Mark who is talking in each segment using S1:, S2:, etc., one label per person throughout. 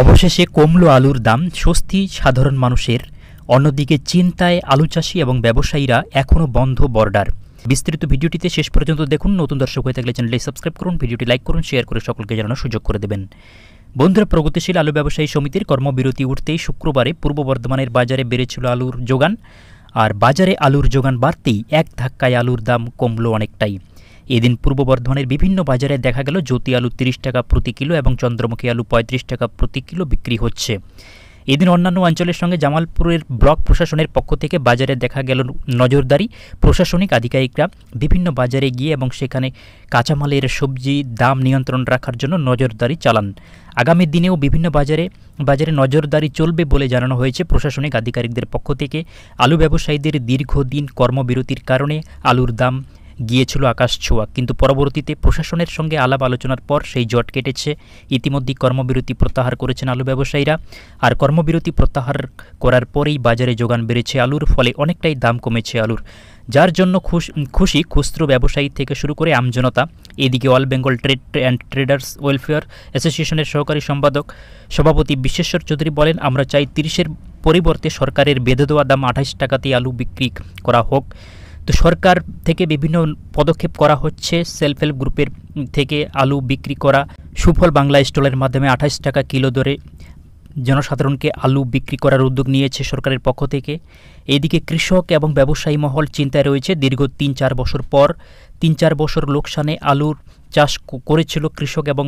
S1: অবশেষে কমল আলুর দাম, স্বস্তি সাধারণ মানুষের। অন্যদিকে চিন্তায় আলু চাষি এবং ব্যবসায়ীরা, এখনও বন্ধ বর্ডার। বিস্তারিত ভিডিওটিতে শেষ পর্যন্ত দেখুন। নতুন দর্শক হয়ে থাকলে চ্যানেলটি সাবস্ক্রাইব করুন, ভিডিওটি লাইক করুন, শেয়ার করে সকলকে জানানোর সুযোগ করে দেবেন। বন্ধুরা, প্রগতিশীল আলু ব্যবসায়ী সমিতির কর্মবিরতি উঠতেই শুক্রবারে পূর্ব বর্ধমানের বাজারে বেড়েছিল আলুর যোগান। আর বাজারে আলুর যোগান বাড়তেই এক ধাক্কায় আলুর দাম কমল অনেকটাই। এদিন পূর্ব বর্ধমানের বিভিন্ন বাজারে দেখা গেল জ্যোতি আলু 30 টাকা প্রতি কিলো এবং চন্দ্রমুখী আলু 35 টাকা প্রতি কিলো বিক্রি হচ্ছে। এদিন অন্যান্য অঞ্চলের সঙ্গে জামালপুরের ব্লক প্রশাসনের পক্ষ থেকে বাজারে দেখা গেল নজরদারি। প্রশাসনিক আধিকারিকরা বিভিন্ন বাজারে গিয়ে এবং সেখানে কাঁচামালের সবজি দাম নিয়ন্ত্রণ রাখার জন্য নজরদারি চালান। আগামী দিনেও বিভিন্ন বাজারে নজরদারি চলবে বলে জানানো হয়েছে প্রশাসনিক আধিকারিকদের পক্ষ থেকে। আলু ব্যবসায়ীদের দীর্ঘদিন কর্মবিরতির কারণে আলুর দাম গিয়েছিল আকাশ ছোঁয়া, কিন্তু পরবর্তীতে প্রশাসনের সঙ্গে আলাপ আলোচনার পর সেই জট কেটেছে। ইতিমধ্যেই কর্মবিরতি প্রত্যাহার করেছেন আলু ব্যবসায়ীরা। আর কর্মবিরতি প্রত্যাহার করার পরেই বাজারে যোগান বেড়েছে আলুর, ফলে অনেকটাই দাম কমেছে আলুর, যার জন্য খুশি খুচরো ব্যবসায়ী থেকে শুরু করে আমজনতা। এদিকে all Bengal trade and traders welfare অ্যাসোসিয়েশনের সহকারী সভাপতি বিশ্বেশ্বর চৌধুরী বলেন, আমরা চাই 30-এর পরিবর্তে সরকারের বেঁধে দেওয়া দাম 28 টাকাতেই আলু বিক্রি করা হোক। তো সরকার থেকে বিভিন্ন পদক্ষেপ করা হচ্ছে। সেলফ হেল্প গ্রুপের থেকে আলু বিক্রি করা, সুফল বাংলা স্টলের মাধ্যমে 28 টাকা কিলো দরে জনসাধারণকে আলু বিক্রি করার উদ্যোগ নিয়েছে সরকারের পক্ষ থেকে। এদিকে কৃষক এবং ব্যবসায়ী মহল চিন্তায় রয়েছে। দীর্ঘ 3-4 বছর পর 3-4 বছর লোকসানে আলুর চাষ করেছিল কৃষক এবং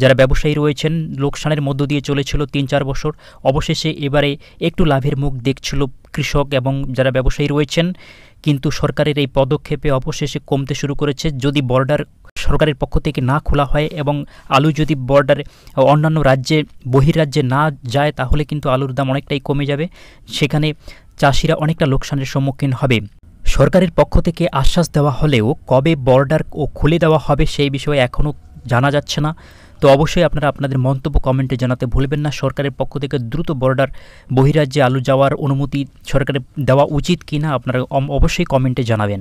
S1: যারা ব্যবসায়ী রয়েছেন, লোকসানের মধ্য দিয়ে চলেছিল 3-4 বছর। অবশেষে এবারে একটু লাভের মুখ দেখছিল কৃষক এবং যারা ব্যবসায়ী রয়েছেন, কিন্তু সরকারের এই পদক্ষেপে অবশেষে কমতে শুরু করেছে। যদি বর্ডার সরকারের পক্ষ থেকে না খোলা হয় এবং আলু যদি বর্ডারে অন্যান্য রাজ্যে বহির্রাজ্যে না যায়, তাহলে কিন্তু আলুর দাম অনেকটাই কমে যাবে। সেখানে চাষিরা অনেকটা লোকসানের সম্মুখীন হবে। সরকারের পক্ষ থেকে আশ্বাস দেওয়া হলেও কবে বর্ডার খুলে দেওয়া হবে সেই বিষয়ে এখনও জানা যাচ্ছে না। তো অবশ্যই আপনারা আপনাদের মন্তব্য কমেন্টে জানাতে ভুলবেন না। সরকারের পক্ষ থেকে দ্রুত বর্ডার বহির্রাজ্যে আলু যাওয়ার অনুমতি সরকারের দেওয়া উচিত কিনা আপনারা অবশ্যই কমেন্টে জানাবেন।